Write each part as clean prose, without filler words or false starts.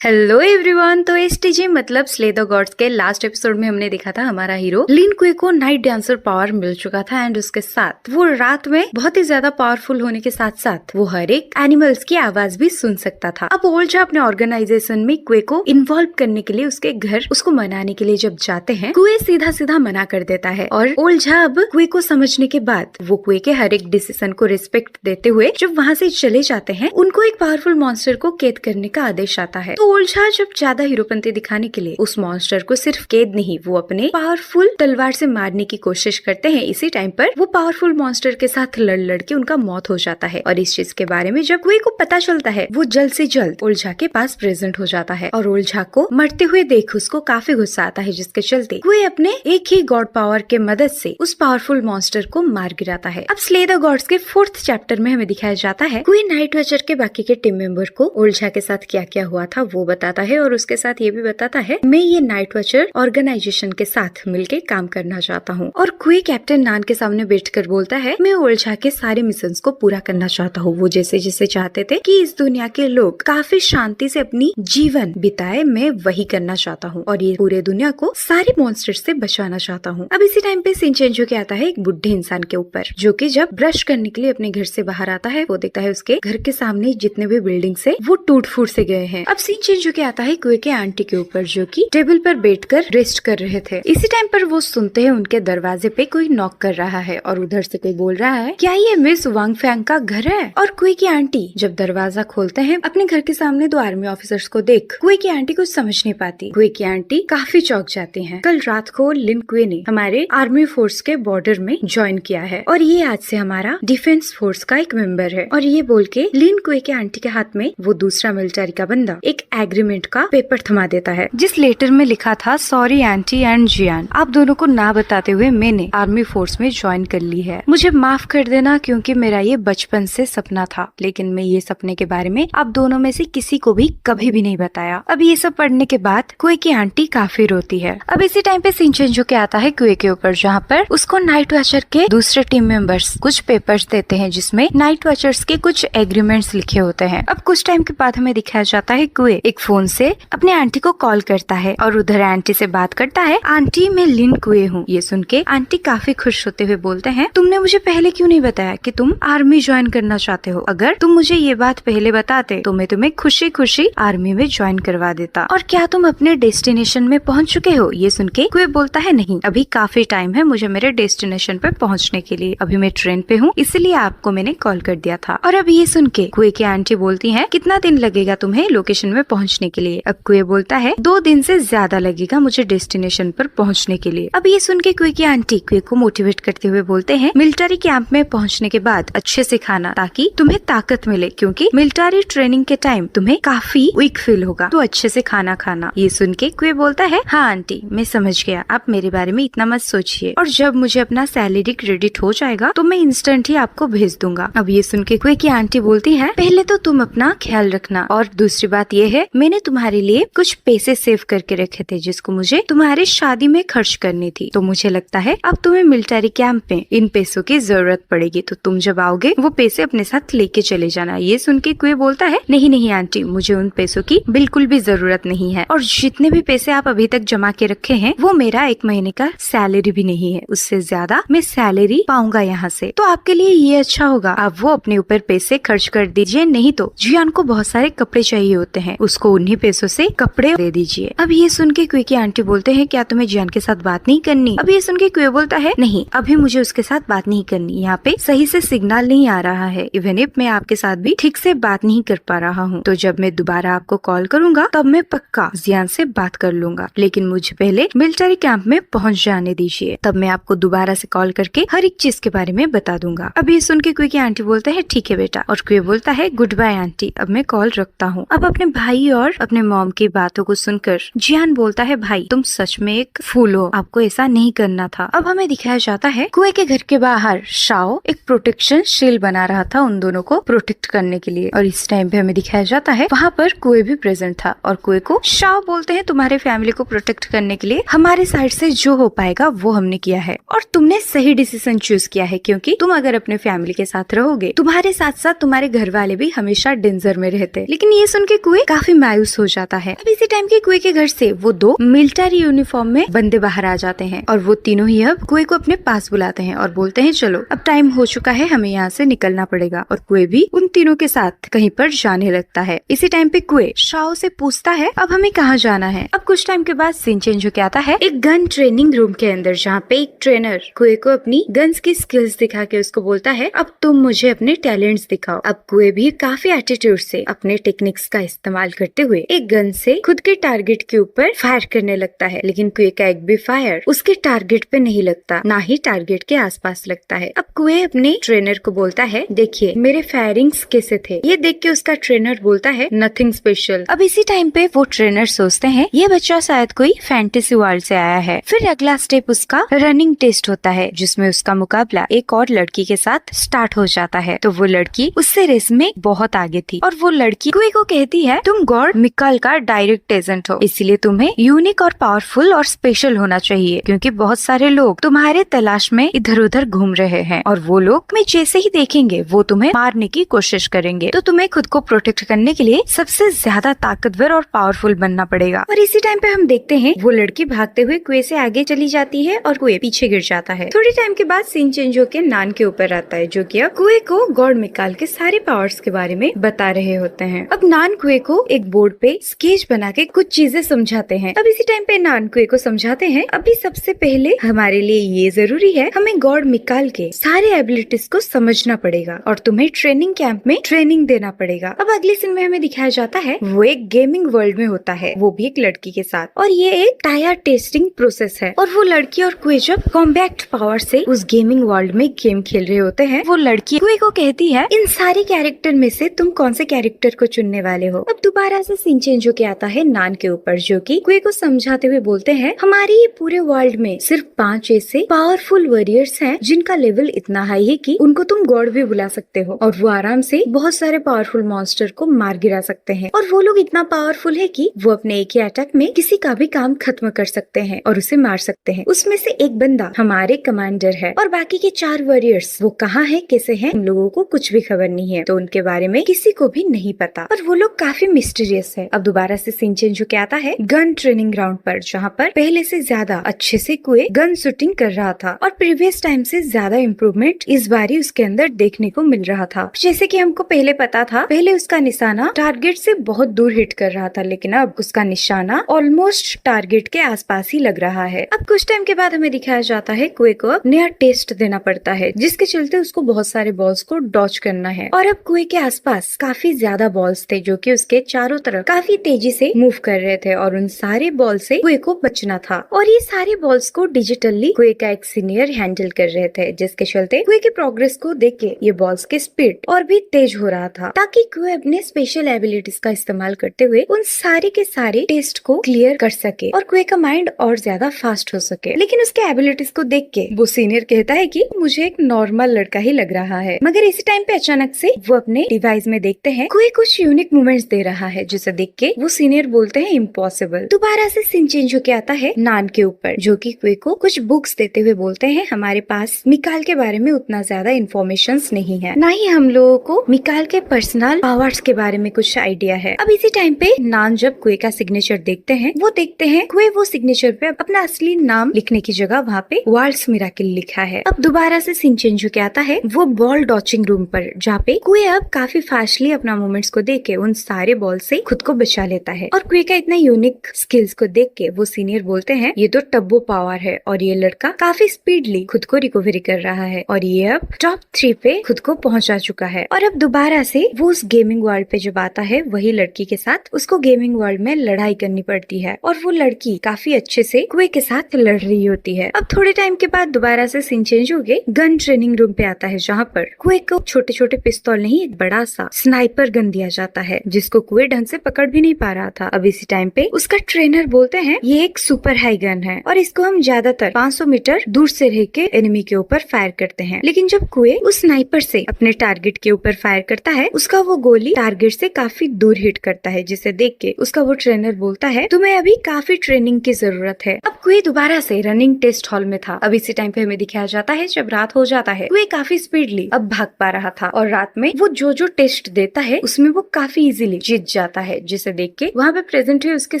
Hello everyone. तो STG मतलब slay the gods के लास्ट एपिसोड में हमने देखा था हमारा हीरो लिन कुए को नाइट डांसर पावर मिल चुका था एंड उसके साथ वो रात में बहुत ही ज्यादा पावरफुल होने के साथ साथ वो हर एक एनिमल्स की आवाज भी सुन सकता था। अब ओल्जा अपने ऑर्गेनाइजेशन में कुए को इन्वॉल्व करने के लिए उसके घर उसको मनाने के लिए जब जाते हैं, कुए सीधा सीधा मना कर देता है और ओल्जा अब कुए को समझने के बाद वो कुए के हर एक डिसीजन को रिस्पेक्ट देते हुए जब वहाँ से चले जाते हैं, उनको एक पावरफुल मॉन्स्टर को कैद करने का आदेश आता है। ओल्जा जब ज्यादा हीरोपंती दिखाने के लिए उस मॉन्स्टर को सिर्फ कैद नहीं, वो अपने पावरफुल तलवार से मारने की कोशिश करते हैं। इसी टाइम पर वो पावरफुल मॉन्स्टर के साथ लड़ के उनका मौत हो जाता है और इस चीज के बारे में जब कुए को पता चलता है, वो जल्द से जल्द ओल्जा के पास प्रेजेंट हो जाता है और ओल्जा को मरते हुए देख उसको काफी गुस्सा आता है, जिसके चलते कुए अपने एक ही गॉड पावर के मदद से उस पावरफुल मॉन्स्टर को मार गिराता है। अब स्ले द गॉड्स के 4th चैप्टर में हमें दिखाया जाता है कुए नाइट वॉचर के बाकी के टीम मेंबर को ओल्जा के साथ क्या क्या हुआ था वो बताता है और उसके साथ ये भी बताता है मैं ये नाइट वॉचर ऑर्गेनाइजेशन के साथ मिलके काम करना चाहता हूँ। और कुए कैप्टन नान के सामने बैठकर बोलता है मैं ओल्जा के सारे मिशंस को पूरा करना चाहता हूँ। वो जैसे जैसे चाहते थे कि इस दुनिया के लोग काफी शांति से अपनी जीवन बिताए, मैं वही करना चाहता हूँ और ये पूरे दुनिया को सारे मॉन्स्टर से बचाना चाहता हूँ। अब इसी टाइम पे शिनचेंजो के आता है एक बुढ़े इंसान के ऊपर, जो कि जब ब्रश करने के लिए अपने घर से बाहर आता है, वो देखता है उसके घर के सामने जितने भी बिल्डिंग्स है वो टूट फूट से गए हैं। अब शिनचेंजो के आता है कुए के आंटी के ऊपर, जो कि टेबल पर बैठकर रेस्ट कर रहे थे। इसी टाइम पर वो सुनते हैं उनके दरवाजे पे कोई नॉक कर रहा है और उधर से कोई बोल रहा है क्या ये मिस वांग फैंग का घर है। और कुए की आंटी जब दरवाजा खोलते हैं, अपने घर के सामने 2 आर्मी ऑफिसर्स को देख कुए की आंटी कुछ समझ नहीं पाती। कुए की आंटी काफी चौंक जाती है। कल रात को लिन कुए ने हमारे आर्मी फोर्स के बॉर्डर में ज्वाइन किया है और ये आज से हमारा डिफेंस फोर्स का एक मेंबर है। और ये बोल के लिन कुए के आंटी के हाथ में वो दूसरा मिलिट्री का बंदा एक एग्रीमेंट का पेपर थमा देता है, जिस लेटर में लिखा था सॉरी आंटी एंड जियान, आप दोनों को ना बताते हुए मैंने आर्मी फोर्स में ज्वाइन कर ली है। मुझे माफ कर देना क्योंकि मेरा ये बचपन से सपना था, लेकिन मैं ये सपने के बारे में आप दोनों में से किसी को भी कभी भी नहीं बताया। अब ये सब पढ़ने के बाद कुए की आंटी काफी रोती है। अब इसी टाइम पे शिनचेंजो के आता है कुए के ऊपर, जहाँ पर उसको नाइट वॉचर के दूसरे टीम मेंबर्स कुछ पेपर्स देते हैं जिसमें नाइट वॉचर्स के कुछ एग्रीमेंट्स लिखे होते हैं। अब कुछ टाइम के बाद हमें दिखाया जाता है कुए एक फोन से अपने आंटी को कॉल करता है और उधर आंटी से बात करता है आंटी मैं लिन कुए हूँ। ये सुन के आंटी काफी खुश होते हुए बोलते हैं तुमने मुझे पहले क्यों नहीं बताया कि तुम आर्मी ज्वाइन करना चाहते हो। अगर तुम मुझे ये बात पहले बताते तो मैं तुम्हें खुशी खुशी आर्मी में ज्वाइन करवा देता। और क्या तुम अपने डेस्टिनेशन में पहुँच चुके हो। ये सुन के कुए बोलता है नहीं, अभी काफी टाइम है मुझे मेरे डेस्टिनेशन पे पहुँचने के लिए, अभी मैं ट्रेन पे हूँ इसलिए आपको मैंने कॉल कर दिया था। और अब ये सुन के कुए की आंटी बोलती है कितना दिन लगेगा तुम्हें लोकेशन में पहुँचने के लिए। अब कुए बोलता है 2 दिन से ज्यादा लगेगा मुझे डेस्टिनेशन पर पहुंचने के लिए। अब ये सुन के कुए की आंटी कुए को मोटिवेट करते हुए बोलते हैं मिलिट्री कैंप में पहुंचने के बाद अच्छे से खाना ताकि तुम्हें ताकत मिले, क्योंकि मिलिट्री ट्रेनिंग के टाइम तुम्हें काफी वीक फील होगा, तो अच्छे से खाना खाना। ये सुन के कुए बोलता है हाँ आंटी मैं समझ गया, आप मेरे बारे में इतना मत सोचिए और जब मुझे अपना सैलरी क्रेडिट हो जाएगा तो मैं इंस्टेंट ही आपको भेज दूंगा। अब ये सुन के कुए की आंटी बोलती है पहले तो तुम अपना ख्याल रखना और दूसरी बात ये है मैंने तुम्हारे लिए कुछ पैसे सेव करके रखे थे जिसको मुझे तुम्हारी शादी में खर्च करनी थी, तो मुझे लगता है अब तुम्हें मिलिट्री कैंप में इन पैसों की जरूरत पड़ेगी, तो तुम जब आओगे वो पैसे अपने साथ लेके चले जाना। ये सुन के कुए बोलता है नहीं नहीं आंटी मुझे उन पैसों की बिल्कुल भी जरूरत नहीं है और जितने भी पैसे आप अभी तक जमा के रखे हैं वो मेरा 1 महीने का सैलरी भी नहीं है, उससे ज्यादा मैं सैलरी पाऊंगा यहाँ से, तो आपके लिए ये अच्छा होगा आप वो अपने ऊपर पैसे खर्च कर दीजिए, नहीं तो जियान को बहुत सारे कपड़े चाहिए होते हैं उसको उन्हीं पैसों से कपड़े दे दीजिए। अब ये सुन के कुए की आंटी बोलते हैं क्या तुम्हें जियान के साथ बात नहीं करनी। अब ये सुन के कुए बोलता है नहीं अभी मुझे उसके साथ बात नहीं करनी, यहाँ पे सही से सिग्नल नहीं आ रहा है, इवन इफ मैं आपके साथ भी ठीक से बात नहीं कर पा रहा हूँ, तो जब मैं दोबारा आपको कॉल करूंगा तब मैं पक्का जियान से बात कर लूंगा, लेकिन मुझे पहले मिलिट्री कैंप में पहुँच जाने दीजिए, तब मैं आपको दोबारा से कॉल करके हर एक चीज के बारे में बता दूंगा। अब ये सुन के कुए की आंटी बोलता है ठीक है बेटा, और कुए बोलता है गुड बाय आंटी अब मैं कॉल रखता हूँ। अब अपने भाई और अपने मॉम की बातों को सुनकर जियान बोलता है भाई तुम सच में एक फूल हो, आपको ऐसा नहीं करना था। अब हमें दिखाया जाता है कुए के घर के बाहर शाओ एक प्रोटेक्शन शील्ड बना रहा था उन दोनों को प्रोटेक्ट करने के लिए, और इस टाइम पे हमें दिखाया जाता है वहाँ पर कुए भी प्रेजेंट था और कुए को शाओ बोलते हैं तुम्हारे फैमिली को प्रोटेक्ट करने के लिए हमारे साइड से जो हो पाएगा वो हमने किया है और तुमने सही डिसीजन चूज किया है, क्योंकि तुम अगर अपने फैमिली के साथ रहोगे तुम्हारे साथ साथ तुम्हारे घर वाले भी हमेशा डेंजर में रहते। लेकिन ये सुन के कुए काफी काफी मायूस हो जाता है। अब इसी टाइम के कुए के घर से वो दो मिलिट्री यूनिफॉर्म में बंदे बाहर आ जाते हैं और वो तीनों ही अब कुए को अपने पास बुलाते हैं और बोलते हैं चलो अब टाइम हो चुका है, हमें यहाँ से निकलना पड़ेगा। और कुए भी उन तीनों के साथ कहीं पर जाने लगता है। इसी टाइम पे कुए शाओ से पूछता है अब हमें कहाँ जाना है। अब कुछ टाइम के बाद सीन चेंज होके आता है एक गन ट्रेनिंग रूम के अंदर, जहाँ पे एक ट्रेनर कुए को अपनी गन्स की स्किल्स दिखा के उसको बोलता है अब तुम मुझे अपने टैलेंट्स दिखाओ। अब कुए भी काफी एटीट्यूड से अपने टेक्निक्स का इस्तेमाल करते हुए एक गन से खुद के टारगेट के ऊपर फायर करने लगता है, लेकिन कुए का एक भी फायर उसके टारगेट पे नहीं लगता, ना ही टारगेट के आसपास लगता है। अब कुए अपने ट्रेनर को बोलता है देखिए मेरे फायरिंग्स कैसे थे। ये देख के उसका ट्रेनर बोलता है नथिंग स्पेशल। अब इसी टाइम पे वो ट्रेनर सोचते हैं ये बच्चा शायद कोई फैंटेसी वर्ल्ड से आया है। फिर अगला स्टेप उसका रनिंग टेस्ट होता है, जिसमें उसका मुकाबला एक और लड़की के साथ स्टार्ट हो जाता है। तो वो लड़की उससे रेस में बहुत आगे थी और वो लड़की कुए को कहती है तुम गॉड मिकाल का डायरेक्ट एजेंट हो, इसलिए तुम्हें यूनिक और पावरफुल और स्पेशल होना चाहिए, क्योंकि बहुत सारे लोग तुम्हारे तलाश में इधर उधर घूम रहे हैं और वो लोग तुम्हें जैसे ही देखेंगे वो तुम्हें मारने की कोशिश करेंगे। तो तुम्हें खुद को प्रोटेक्ट करने के लिए सबसे ज्यादा ताकतवर और पावरफुल बनना पड़ेगा। और इसी टाइम पे हम देखते हैं वो लड़की भागते हुए कुए से आगे चली जाती है और कुए पीछे गिर जाता है। थोड़ी टाइम के बाद सीन चेंज होकर नान के ऊपर आता है, जो कि अब कुए को गॉड मिकाल के सारे पावर्स के बारे में बता रहे होते हैं। अब नान कुए को एक बोर्ड पे स्केच बना के कुछ चीजें समझाते हैं। अब इसी टाइम पे नान कुए को समझाते हैं अभी सबसे पहले हमारे लिए ये जरूरी है हमें गॉड मिकाल के सारे एबिलिटीज को समझना पड़ेगा और तुम्हें ट्रेनिंग कैंप में ट्रेनिंग देना पड़ेगा। अब अगले सीन में हमें दिखाया जाता है वो एक गेमिंग वर्ल्ड में होता है, वो भी एक लड़की के साथ, और ये एक टायर टेस्टिंग प्रोसेस है। और वो लड़की और कुए जब कॉम्बैक्ट पावर से उस गेमिंग वर्ल्ड में गेम खेल रहे होते हैं, वो लड़की कुए को कहती है इन सारे कैरेक्टर में से तुम कौन से कैरेक्टर को चुनने वाले हो। अब दोबारा से सीन चेंज होके आता है नान के ऊपर, जो कि कुए को समझाते हुए बोलते हैं हमारे ये पूरे वर्ल्ड में सिर्फ 5 ऐसे पावरफुल वॉरियर्स हैं जिनका लेवल इतना हाई है कि उनको तुम गॉड भी बुला सकते हो और वो आराम से बहुत सारे पावरफुल मॉन्स्टर को मार गिरा सकते हैं। और वो लोग इतना पावरफुल है कि वो अपने एक ही अटैक में किसी का भी काम खत्म कर सकते हैं और उसे मार सकते हैं। उसमें से एक बंदा हमारे कमांडर है और बाकी के 4 वॉरियर्स वो कहाँ है कैसे है उन लोगों को कुछ भी खबर नहीं है, तो उनके बारे में किसी को भी नहीं पता और वो लोग काफी मिस्टीरियस है। अब दोबारा से सीन चेंज होके आता है गन ट्रेनिंग ग्राउंड पर, जहाँ पर पहले से ज्यादा अच्छे से कुए गन शूटिंग कर रहा था और प्रीवियस टाइम से ज्यादा इम्प्रूवमेंट इस बारी उसके अंदर देखने को मिल रहा था। जैसे कि हमको पहले पता था, पहले उसका निशाना टारगेट से बहुत दूर हिट कर रहा था, लेकिन अब उसका निशाना ऑलमोस्ट टारगेट के आसपास ही लग रहा है। अब कुछ टाइम के बाद हमें दिखाया जाता है कुए को अब नया टेस्ट देना पड़ता है, जिसके चलते उसको बहुत सारे बॉल्स को डॉच करना है। और अब कुए के आसपास काफी ज्यादा बॉल्स थे जो कि उसके चारों तरफ काफी तेजी से मूव कर रहे थे और उन सारे बॉल से कुए को बचना था। और ये सारे बॉल्स को डिजिटली कुए का एक सीनियर हैंडल कर रहे थे, जिसके चलते कुए की प्रोग्रेस को देख के ये बॉल्स की स्पीड और भी तेज हो रहा था, ताकि कुए अपने स्पेशल एबिलिटीज का इस्तेमाल करते हुए उन सारे के सारे टेस्ट को क्लियर कर सके और कुए का माइंड और ज्यादा फास्ट हो सके। लेकिन उसके एबिलिटीज को देख के वो सीनियर कहता है कि मुझे एक नॉर्मल लड़का ही लग रहा है, मगर इसी टाइम पे अचानक से वो अपने डिवाइस में देखते हैं कुए कुछ यूनिक मूवमेंट्स दे रहा है, जिसे देख के वो सीनियर बोलते हैं इम्पॉसिबल। दोबारा से सीन चेंज होके आता है नान के ऊपर, जो कि कुए को कुछ बुक्स देते हुए बोलते हैं हमारे पास मिकाल के बारे में उतना ज्यादा इन्फॉर्मेशन नहीं है, ना ही हम लोगों को मिकाल के पर्सनल पावर्स के बारे में कुछ आइडिया है। अब इसी टाइम पे नान जब कुए का सिग्नेचर देखते हैं, वो देखते हैं कुए वो सिग्नेचर पे अपना असली नाम लिखने की जगह वहाँ पे वर्ल्ड्स मिरेकल लिखा है। अब दोबारा से सीन चेंज होके आता है वो बॉल डॉचिंग रूम पर, जहाँ पे कुए अब काफी फास्टली अपना मूवमेंट्स को देख के उन सारे बॉल से खुद को बचा लेता है। और कुए का इतना यूनिक स्किल्स को देख के वो सीनियर बोलते हैं ये तो टब्बो पावर है और ये लड़का काफी स्पीडली खुद को रिकवरी कर रहा है और ये अब टॉप 3 पे खुद को पहुंचा चुका है। और अब दोबारा से वो उस गेमिंग वर्ल्ड पे जब आता है, वही लड़की के साथ उसको गेमिंग वर्ल्ड में लड़ाई करनी पड़ती है और वो लड़की काफी अच्छे से कुए के साथ लड़ रही होती है। अब थोड़े टाइम के बाद दोबारा से सीन चेंज हो गए गन ट्रेनिंग रूम पे आता है, जहाँ पर कुए को छोटे छोटे पिस्तौल नहीं एक बड़ा सा स्नाइपर गन दिया जाता है, जिसको कुए ढंग से पकड़ भी नहीं पा रहा था। अब इसी टाइम पे उसका ट्रेनर बोलते हैं ये एक सुपर हाई गन है और इसको हम ज्यादातर 500 मीटर दूर से रह के एनिमी के ऊपर फायर करते हैं, लेकिन जब कुए उस स्नाइपर से अपने टारगेट के ऊपर फायर करता है, उसका वो गोली टारगेट से काफी दूर हिट करता है, जिसे देख के उसका वो ट्रेनर बोलता है तुम्हें अभी काफी ट्रेनिंग की जरूरत है। अब कुए दोबारा से रनिंग टेस्ट हॉल में था। अब इसी टाइम पे हमें दिखाया जाता है जब रात हो जाता है, कुए काफी स्पीडली अब भाग पा रहा था और रात में वो जो टेस्ट देता है उसमें वो काफी इजीली जीत जाता है, जिसे देख के वहाँ पे प्रेजेंट हुए उसके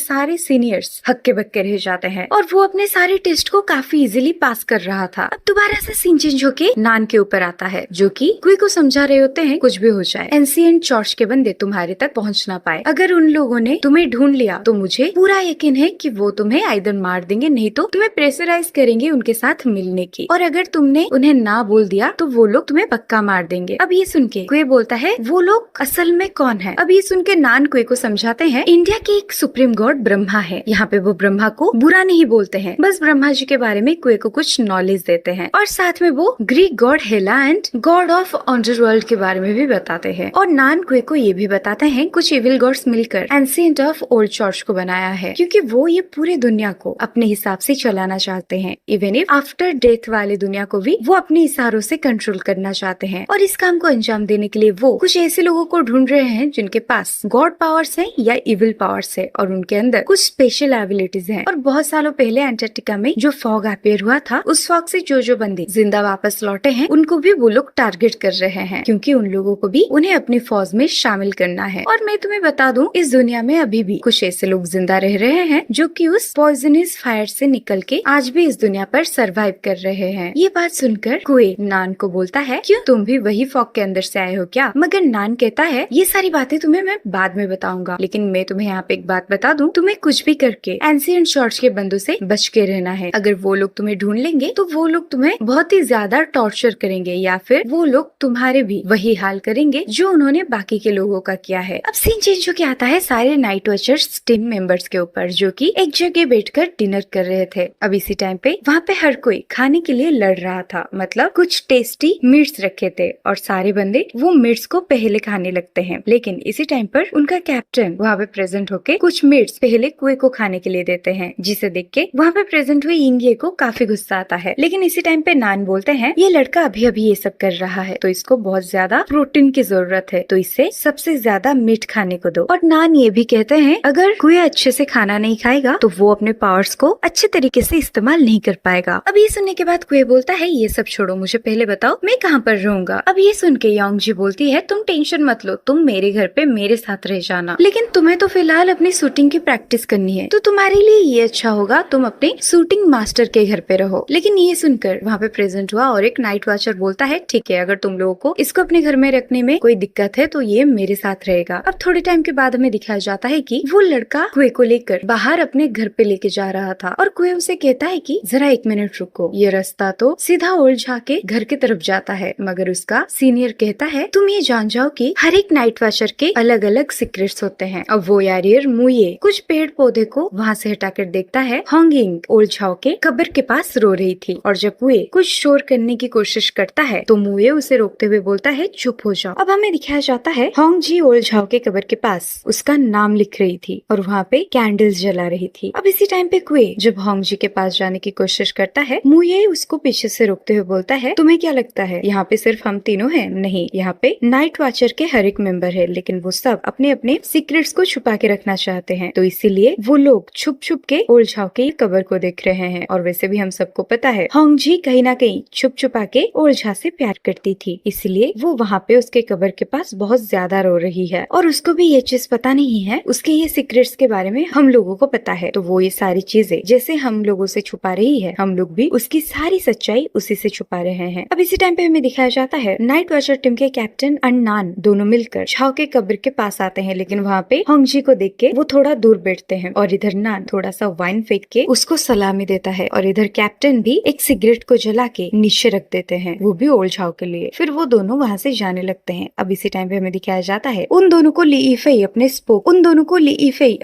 सारे सीनियर्स हक्के बक्के रह जाते हैं और वो अपने सारे टेस्ट को काफी इजीली पास कर रहा था। अब दोबारा से सीन चेंज होके नान के ऊपर आता है, जो कि क्वी को समझा रहे होते हैं कुछ भी हो जाए, एंशिएंट चर्च के बंदे तुम्हारे तक पहुँच ना पाए। अगर उन लोगों ने तुम्हें ढूंढ लिया तो मुझे पूरा यकीन है कि वो तुम्हें आइदर मार देंगे, नहीं तो तुम्हें प्रेशराइज करेंगे उनके साथ मिलने की, और अगर तुमने उन्हें ना बोल दिया तो वो लोग तुम्हें पक्का मार देंगे। अब ये सुन के क्वे बोलता है वो लोग असल में कौन है। अब ये सुन के नान क्वे को समझाते हैं इंडिया के एक सुप्रीम गॉड ब्रह्मा है। यहाँ पे वो ब्रह्मा को बुरा नहीं बोलते हैं, बस ब्रह्मा जी के बारे में क्वे को कुछ नॉलेज देते हैं, और साथ में वो Greek god Hela and god of underworld के बारे में भी बताते हैं। और नान क्वे को ये भी बताते हैं कुछ इविल गॉड्स मिलकर एंशिएंट ऑफ ओल्ड चर्च को बनाया है, क्योंकि वो ये पूरे दुनिया को अपने हिसाब से चलाना चाहते हैं। इवन इफ आफ्टर डेथ वाले दुनिया को भी वो अपने इशारों से कंट्रोल करना चाहते हैं, और इस काम को अंजाम देने के लिए वो कुछ ऐसे लोगों को ढूंढ रहे हैं जिनके पास गॉड पावर्स है या इविल पावर्स है, और उनके अंदर कुछ स्पेशल एबिलिटीज हैं। और बहुत सालों पहले एंटार्क्टिका में जो फॉग अपेयर हुआ था, उस फॉग से जो बंदे जिंदा वापस लौटे हैं उनको भी वो लोग टारगेट कर रहे हैं, क्योंकि उन लोगों को भी उन्हें अपनी फौज में शामिल करना है। और मैं तुम्हें बता दूं, इस दुनिया में अभी भी कुछ ऐसे लोग जिंदा रह रहे हैं जो कि उस पॉइजनस फायर से निकल के आज भी इस दुनिया पर सरवाइव कर रहे हैं। ये बात सुनकर क्वे नान को बोलता है क्यों तुम भी वही फॉग के अंदर से आए हो क्या। मगर नान कहता है ये सारी बातें तुम्हें मैं बाद में बताऊंगा, लेकिन मैं तुम्हें यहाँ पे एक बात बता दूं, तुम्हें कुछ भी करके एंशिएंट चर्च के बंदों से बच के रहना है। अगर वो लोग तुम्हें ढूंढ लेंगे तो वो लोग तुम्हें बहुत ही ज्यादा टॉर्चर करेंगे, या फिर वो लोग तुम्हारे भी वही हाल करेंगे जो उन्होंने बाकी के लोगों का किया है। अब सीन चेंज होके आता है सारे नाइट वॉचर्स टीम मेंबर्स के ऊपर, जो कि एक जगह बैठकर डिनर कर रहे थे। अब इसी टाइम पे वहाँ पे हर कोई खाने के लिए लड़ रहा था, मतलब कुछ टेस्टी मीट्स रखे थे और सारे बंदे वो मीट्स को पहले खाने लगते हैं। लेकिन इसी टाइम पर उनका कैप्टन वहाँ पे प्रेजेंट होके कुछ मीट्स पहले क्वे को खाने के लिए देते हैं, जिसे देख के वहाँ पे प्रेजेंट हुए इंगे को काफी गुस्सा आता है। लेकिन इसी टाइम पे नान बोलते हैं ये लड़का अभी अभी ये सब कर रहा है तो इसको बहुत ज्यादा प्रोटीन की जरूरत है, तो इसे सबसे ज्यादा मीट खाने को दो। और नान ये भी कहते हैं अगर कोई अच्छे से खाना नहीं खाएगा तो वो अपने पावर्स को अच्छे तरीके से इस्तेमाल नहीं कर पाएगा। अब ये सुनने के बाद क्वे बोलता है ये सब छोड़ो, मुझे पहले बताओ मैं कहाँ पर रहूंगा। अब ये सुन के योंग जी बोलती है तुम टेंशन मत लो, तुम मेरे घर पे मेरे साथ रह जाना, लेकिन तुम्हें तो फिलहाल अपनी शूटिंग की प्रैक्टिस करनी है, तो तुम्हारे लिए ये अच्छा होगा तुम अपने शूटिंग मास्टर के घर पे रहो। लेकिन ये सुनकर वहाँ पे प्रेजेंट हुआ और एक नाइट वॉचर बोलता है ठीक है, अगर तुम लोगों को इसको अपने घर में रखने में कोई दिक्कत है तो ये मेरे साथ रहेगा। अब थोड़े टाइम के बाद हमें दिखाया जाता है कि वो लड़का क्वे को लेकर बाहर अपने घर पे लेके जा रहा था, और क्वे उसे कहता है कि जरा एक मिनट रुको, ये रास्ता तो सीधा उलझा के घर की तरफ जाता है। मगर उसका सीनियर कहता है तुम ये जान जाओ कि हर एक नाइट वॉचर के अलग अलग सीक्रेट्स होते हैं। अब वो यारियर मुये कुछ पेड़ पौधे को वहाँ से हटाकर देखता है होंगिंग उलझाओ के कब्र के पास रो रही थी, और जब मुये कुछ शोर करने की कोशिश करता है तो मुये उसे रोकते हुए बोलता है चुप हो जाओ। अब हमें दिखाया जाता है होंग जी ओल्झाओ के कब्र के पास उसका नाम लिख रही थी और वहाँ पे कैंडल्स जला रही थी। अब इसी टाइम पे क्वे जब होंग जी के पास जाने की कोशिश करता है, मुये उसको पीछे से रोकते हुए बोलता है तुम्हें क्या लगता है यहाँ पे सिर्फ हम तीनों हैं? नहीं, यहाँ पे नाइट वॉचर के हर एक मेंबर है, लेकिन वो सब अपने अपने सीक्रेट्स को छुपा के रखना चाहते हैं, तो इसीलिए वो लोग छुप छुप के ओल्झाओ के कब्र को देख रहे हैं। और वैसे भी हम सबको पता है होंग जी कहीं ना कहीं छुप छुपा के ओल्झा से प्यार करती थी, इसलिए वो वहाँ पे उसके कब्र के पास बहुत ज्यादा रो रही है, और उसको भी ये चीज पता नहीं है, उसके ये सीक्रेट्स के बारे में हम लोगों को पता है, तो वो ये सारी चीजें जैसे हम लोगों से छुपा रही है, हम लोग भी उसकी सारी सच्चाई उसी से छुपा रहे हैं। अब इसी टाइम पे हमें दिखाया जाता है नाइट वॉचर टीम के कैप्टन और नान दोनों मिलकर झाओ के कब्र के पास आते हैं, लेकिन वहाँ पे होंग जी को देख के वो थोड़ा दूर बैठते हैं, और इधर नान थोड़ा सा वाइन फेंक के उसको सलामी देता है, और इधर कैप्टन भी एक सिगरेट को जला के नीचे रख देते हैं, वो भी ओल्ड झाओ के लिए। फिर वो दोनों वहाँ से जाने लगते हैं। अब इसी टाइम पे हमें दिखाया जाता है उन दोनों को ली इफेई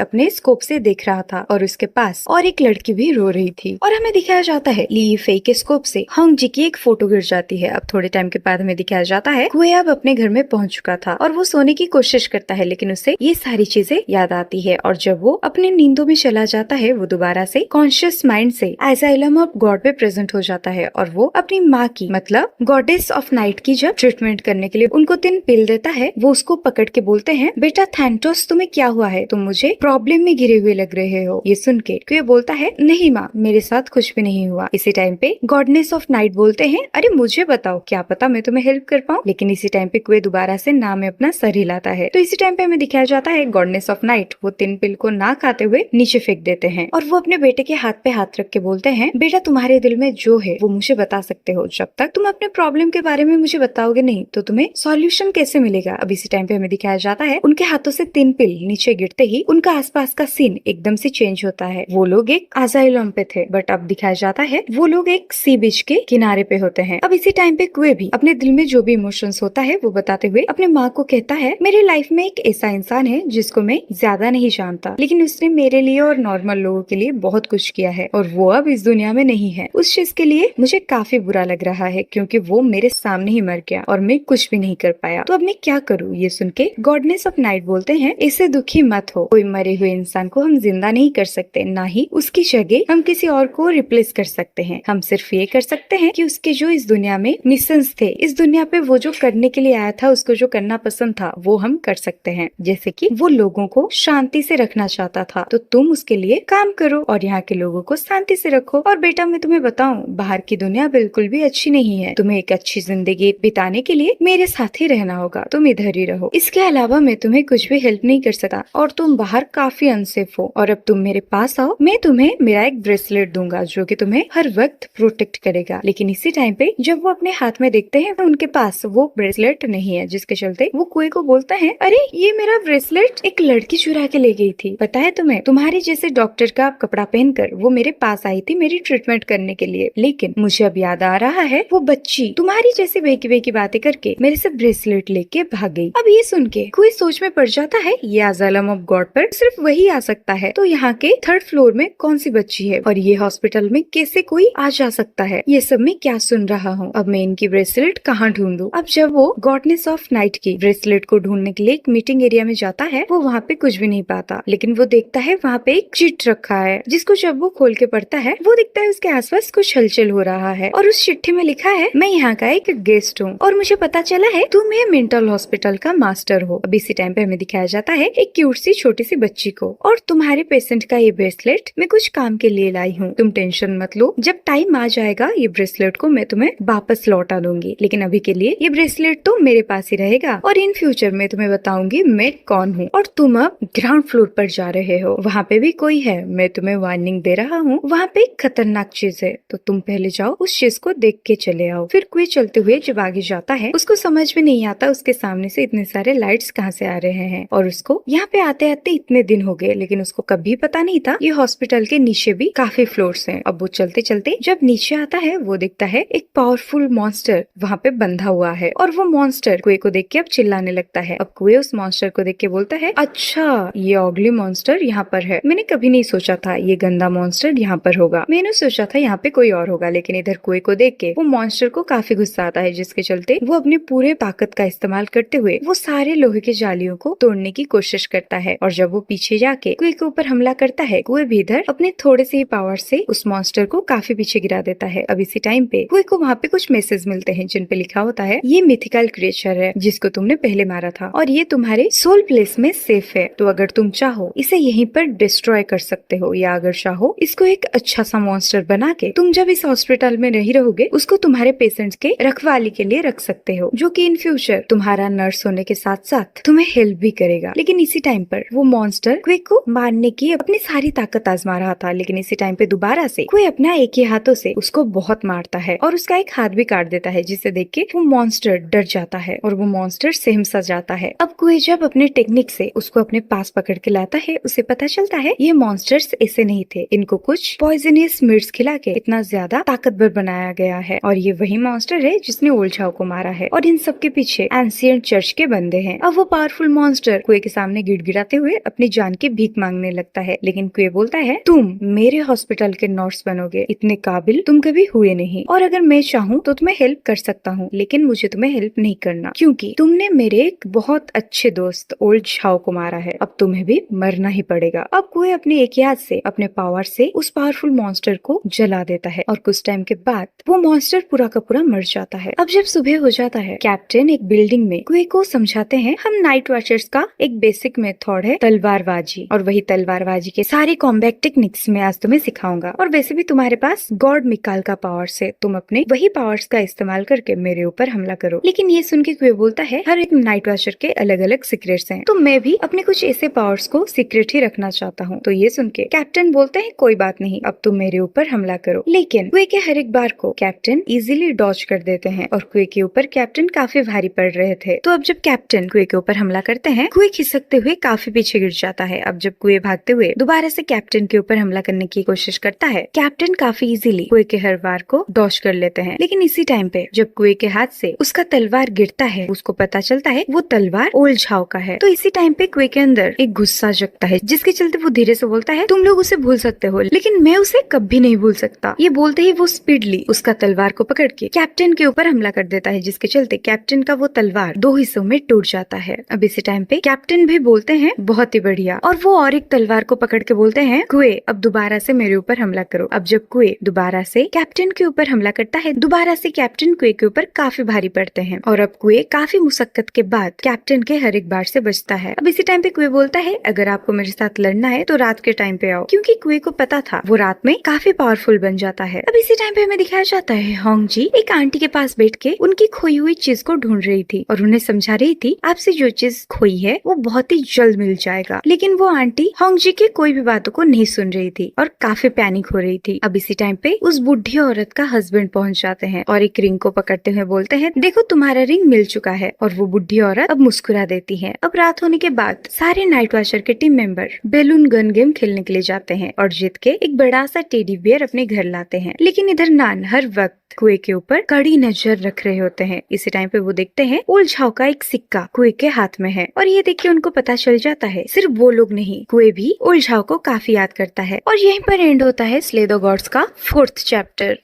अपने स्कोप से देख रहा था, और उसके पास और एक लड़की भी रो रही थी, और हमें दिखाया जाता है ली इफेई के स्कोप से होंग जी की एक फोटो गिर जाती है। अब थोड़े टाइम के बाद हमें दिखाया जाता है क्वे अब अपने घर में पहुंच चुका था, और वो सोने की कोशिश करता है, लेकिन उसे ये सारी चीजें याद आती है, और जब वो अपने नींदों में चला जाता है वो दोबारा से कॉन्शियस माइंड से एसाइलम ऑफ गॉड पे प्रेजेंट हो जाता है, और वो अपनी माँ की मतलब गॉडेस ऑफ नाइट की जब ट्रीटमेंट करने के लिए उनको 3 पिल देता है, वो उसको पकड़ के बोलते हैं बेटा थैंटोस तुम्हें क्या हुआ है, तुम मुझे प्रॉब्लम में गिरे हुए लग रहे हो। ये सुन के क्वे बोलता है नहीं माँ, मेरे साथ कुछ भी नहीं हुआ। इसी टाइम पे गॉडनेस ऑफ नाइट बोलते हैं अरे मुझे बताओ, क्या पता मैं तुम्हें हेल्प कर पाऊँ। लेकिन इसी टाइम पे क्वे दोबारा से नाम में अपना सर हिलाता है। तो इसी टाइम पे हमें दिखाया जाता है गॉडनेस ऑफ नाइट वो 3 पिल को ना खाते हुए नीचे फेंक देते हैं और वो अपने बेटे के हाथ पे हाथ रख के बोलते हैं, बेटा तुम्हारे दिल में जो है वो मुझे बता सकते हो, जब तक तुम अपने प्रॉब्लम के बारे में मुझे बताओगे नहीं तो तुम्हें सॉल्यूशन कैसे मिलेगा। अब इसी टाइम पे हमें दिखाया जाता है उनके हाथों से 3 पिल नीचे गिरते ही उनका आसपास का सीन एकदम से चेंज होता है। वो लोग एक असाइलम पे थे बट अब दिखाया जाता है वो लोग एक सी बीच के किनारे पे होते हैं। अब इसी टाइम पे कुए भी अपने दिल में जो भी इमोशंस होता है वो बताते हुए अपने माँ को कहता है, मेरी लाइफ में एक ऐसा इंसान है जिसको मैं ज्यादा नहीं जानता लेकिन उसने मेरे लिए और नॉर्मल लोगों के लिए बहुत कुछ किया है और वो अब इस दुनिया में नहीं है। उस चीज के लिए मुझे काफी बुरा लग रहा है क्योंकि वो मेरे सामने ही मर गया और मैं कुछ भी नहीं कर पाया, तो अब मैं क्या करूँ। ये सुन के गॉडनेस ऑफ नाइट बोलते हैं, इससे दुखी मत हो, कोई मरे हुए इंसान को हम जिंदा नहीं कर सकते, ना ही उसकी जगह हम किसी और को रिप्लेस कर सकते हैं। हम सिर्फ ये कर सकते हैं कि उसके जो इस दुनिया में मिशंस थे, इस दुनिया पे वो जो करने के लिए आया था, उसको जो करना पसंद था वो हम कर सकते हैं। जैसे कि वो लोगों को शांति से रखना चाहता था तो तुम उसके लिए काम करो और यहाँ के लोगों को शांति से रखो। और बेटा मैं तुम्हें बताऊं, बाहर की दुनिया बिल्कुल भी अच्छी नहीं है, तुम्हें एक अच्छी जिंदगी बिताने के लिए मेरे साथ ही रहना होगा, तुम इधर ही रहो। इसके अलावा मैं तुम्हें कुछ भी हेल्प नहीं कर सकता और तुम बाहर काफी अनसेफ हो और अब तुम मेरे पास आओ, मैं तुम्हें मेरा एक ब्रेसलेट दूंगा जो कि तुम्हें हर वक्त प्रोटेक्ट करेगा। लेकिन इसी टाइम पे जब वो अपने हाथ में देखते हैं तो उनके पास वो ब्रेसलेट नहीं है, जिसके चलते वो कुए को बोलता है, अरे ये मेरा ब्रेसलेट एक लड़की चुरा के ले गई थी, पता है तुम्हें, तुम्हारे जैसे डॉक्टर का कपड़ा पहनकर वो मेरे पास आई थी मेरी ट्रीटमेंट करने के लिए, लेकिन मुझे अब याद आ रहा है वो बच्ची तुम्हारी जैसे बेकी बेकी बातें करके मेरे से ब्रेसलेट लेके भाग गई। अब ये सुन के कोई सोच में पड़ जाता है ये अज़ालम ऑफ गॉड पर सिर्फ वही आ सकता है, तो यहाँ के 3rd फ्लोर में कौन सी बच्ची है और ये हॉस्पिटल में कैसे कोई आ जा सकता है, ये सब मैं क्या सुन रहा हूँ। अब मैं इनकी ब्रेसलेट कहाँ ढूंढूं। अब जब वो गॉडनेस ऑफ नाइट की ब्रेसलेट को ढूंढने के लिए एक मीटिंग एरिया में जाता है, वो वहाँ पे कुछ भी नहीं पाता, लेकिन वो देखता है वहाँ पे एक चिट रखा है, जिसको जब वो खोल के पढ़ता है वो दिखता है उसके आसपास कुछ हलचल हो रहा है और उस चिट्ठी में लिखा है, मैं यहाँ का एक गेस्ट हूँ और मुझे पता चला है तुम ये मेंटल हॉस्पिटल का मास्टर हो। अब इसी टाइम पे हमें दिखाया जाता है एक क्यूट सी छोटी सी बच्ची को, और तुम्हारे पेशेंट का ये ब्रेसलेट मैं कुछ काम के लिए लाई हूँ, तुम टेंशन मत लो, जब टाइम आ जाएगा ये ब्रेसलेट को मैं तुम्हें वापस लौटा दूंगी, लेकिन अभी के लिए ये ब्रेसलेट तो मेरे पास ही रहेगा और इन फ्यूचर में तुम्हें बताऊंगी मैं कौन हूँ। और तुम अब ग्राउंड फ्लोर पर जा रहे हो, वहाँ पे भी कोई है, मैं तुम्हें वार्निंग दे रहा हूँ, वहाँ पे एक खतरनाक चीज है, तो तुम पहले जाओ उस चीज को देख के चले आओ। फिर कोई चलते हुए जब आगे जाता है उसको समझ में नहीं आता उसके सामने से इतने सारे लाइट्स कहाँ से आ रहे हैं और उसको यहाँ पे आते आते इतने दिन हो गए, लेकिन उसको कभी पता नहीं था ये हॉस्पिटल के नीचे भी काफी फ्लोर्स हैं। अब वो चलते चलते जब नीचे आता है वो देखता है एक पावरफुल मॉन्स्टर वहाँ पे बंधा हुआ है और वो मॉन्स्टर कुए को देख के अब चिल्लाने लगता है। अब कुए उस मॉन्स्टर को देख के बोलता है, अच्छा ये ऑगली मॉन्स्टर यहाँ पर है, मैंने कभी नहीं सोचा था ये गंदा मॉन्स्टर यहाँ पर होगा, मैंने सोचा था यहाँ पे कोई और होगा। लेकिन इधर कुए को देख के वो मॉन्स्टर को काफी गुस्सा आता है, जिसके चलते वो अपने पूरे ताकत का इस्तेमाल करते हुए वो सारे लोहे के जालियों को तोड़ने की कोशिश करता है और जब वो पीछे जाके कुए के ऊपर हमला करता है, कुए भी इधर अपने थोड़े से ही पावर से उस मॉन्स्टर को काफी पीछे गिरा देता है। अब इसी टाइम पे कुए को वहाँ पे कुछ मैसेज मिलते हैं जिन पे लिखा होता है, ये मिथिकल क्रिएचर है जिसको तुमने पहले मारा था और ये तुम्हारे सोल प्लेस में सेफ है, तो अगर तुम चाहो इसे यहीं पर डिस्ट्रॉय कर सकते हो या अगर चाहो इसको एक अच्छा सा मॉन्स्टर बना के तुम जब इस हॉस्पिटल में नहीं रहोगे उसको तुम्हारे पेशेंट्स के रखवाली के लिए रख सकते हो, जो कि इन फ्यूचर तुम्हारा नर्स होने के साथ साथ तुम्हें हेल्प भी करेगा। लेकिन इसी टाइम पर वो मॉन्स्टर कुए को मारने की अपनी सारी ताकत आजमा रहा था, लेकिन इसी टाइम पे दोबारा से कुए अपना एक ही हाथों से उसको बहुत मारता है और उसका एक हाथ भी काट देता है, जिसे देख के वो मॉन्स्टर डर जाता है और वो मॉन्स्टर सेम सा जाता है। अब कुए जब अपने टेक्निक से उसको अपने पास पकड़ के लाता है उसे पता चलता है ये मॉन्स्टर्स ऐसे नहीं थे, इनको कुछ पॉइजनियस मीट्स खिला के इतना ज्यादा ताकतवर बनाया गया है और ये वही मॉन्स्टर है जिसने ओल्ड को मारा है और इन सब के पीछे एंशिएंट चर्च के बंदे हैं। अब वो पावरफुल मॉन्स्टर कुए के सामने गिड़गिड़ाते हुए अपनी जान की भीख मांगने लगता है, लेकिन कुए बोलता है, तुम मेरे हॉस्पिटल के नर्स बनोगे, इतने काबिल तुम कभी हुए नहीं और अगर मैं चाहूँ तो तुम्हें हेल्प कर सकता हूँ, लेकिन मुझे तुम्हें हेल्प नहीं करना क्योंकि तुमने मेरे एक बहुत अच्छे दोस्त ओल्ड झाओ को मारा है, अब तुम्हें भी मरना ही पड़ेगा। अब कुए अपने एक याद से अपने पावर से उस पावरफुल मॉन्स्टर को जला देता है और कुछ टाइम के बाद वो मॉन्स्टर पूरा का पूरा मर जाता है। अब जब सुबह हो जाता है, कैप्टन एक बिल्डिंग में कुए को समझाते हैं, हम नाइट वॉचर्स का एक बेसिक मेथड है तलवारबाजी और वही तलवारबाजी के सारे कॉम्बैट टेक्निक्स मैं आज तुम्हें सिखाऊंगा और वैसे भी तुम्हारे पास गॉड मिकाल का पावर से तुम अपने वही पावर्स का इस्तेमाल करके मेरे ऊपर हमला करो। लेकिन ये सुन के कुए बोलता है, हर एक नाइट वॉचर के अलग अलग सीक्रेट सीक्रेट्स हैं, तो मैं भी अपने कुछ ऐसे पावर्स को सीक्रेट ही रखना चाहता हूँ। तो ये सुन के कैप्टन बोलते हैं कोई बात नहीं, अब तुम मेरे ऊपर हमला करो। लेकिन क्वे के हर एक बार को कैप्टन इजीली डॉज कर देते हैं और क्वे के ऊपर कैप्टन काफी भारी पड़ रहे थे। तो अब जब कैप्टन क्वे के ऊपर हमला करते हैं, क्वे खिसकते हुए काफी पीछे गिर जाता है। अब जब क्वे भागते हुए दोबारा से कैप्टन के ऊपर हमला करने की कोशिश करता है, कैप्टन काफी इजीली क्वे के हर वार को डॉज कर लेते हैं। लेकिन इसी टाइम पे जब क्वे के हाथ से उसका तलवार गिरता है, उसको पता चलता है वो तलवार ओल्ड झाओ का है। तो इसी टाइम पे क्वे के अंदर एक गुस्सा जगता है, जिसके चलते वो धीरे से बोलता है तुम लोग उसे भूल सकते हो लेकिन मैं उसे कभी नहीं भूल सकता। ये बोलते ही वो स्पीडली उसका तलवार को पकड़ के कैप्टन के ऊपर हमला कर देता है, जिसके चलते कैप्टन का वो तलवार दो हिस्सों में टूट जाता है। अब इसी टाइम पे कैप्टन भी बोलते हैं बहुत ही बढ़िया, और वो और एक तलवार को पकड़ के बोलते हैं क्वे अब दोबारा से मेरे ऊपर हमला करो। अब जब क्वे दोबारा से कैप्टन के ऊपर हमला करता है, दोबारा से कैप्टन क्वे के ऊपर काफी भारी पड़ते हैं और अब क्वे काफी मुशक्कत के बाद कैप्टन के हर एक बार से बचता है। अब इसी टाइम पे क्वे बोलता है अगर आपको मेरे साथ लड़ना है तो रात के टाइम पे आओ, क्योंकि क्वे को पता था वो रात में काफी पावरफुल बन जाता है। अब इसी टाइम पे हमें दिखाया जाता है होंग जी एक आंटी के पास बैठ के उनकी खोई हुई चीज को ढूंढ रही थी और उन्हें समझा रही थी आपसे जो चीज खोई है वो बहुत ही जल्द मिल जाएगा। लेकिन वो आंटी होंग जी के कोई भी बातों को नहीं सुन रही थी और काफी पैनिक हो रही थी। अब इसी टाइम पे उस बुढ़ी औरत का हस्बैंड पहुंच जाते हैं और एक रिंग को पकड़ते हुए बोलते हैं देखो तुम्हारा रिंग मिल चुका है, और वो बुढ़ी औरत अब मुस्कुरा देती है। अब रात होने के बाद सारे नाइट वॉचर के team member balloon gun game खेलने के लिए जाते हैं और जीत के एक बड़ा सा टेडी बियर अपने घर लाते हैं। लेकिन इधर नान हर वक्त क्वे के ऊपर कड़ी नजर रख रहे होते हैं। इसी टाइम पे वो देखते हैं ओल्ड झाओ का एक सिक्का क्वे के हाथ में है और ये देख के उनको पता चल जाता है सिर्फ वो लोग नहीं, क्वे भी ओल्ड झाओ को काफी याद करता है। और यहीं पर एंड होता है स्ले द गॉड्स का 4th चैप्टर।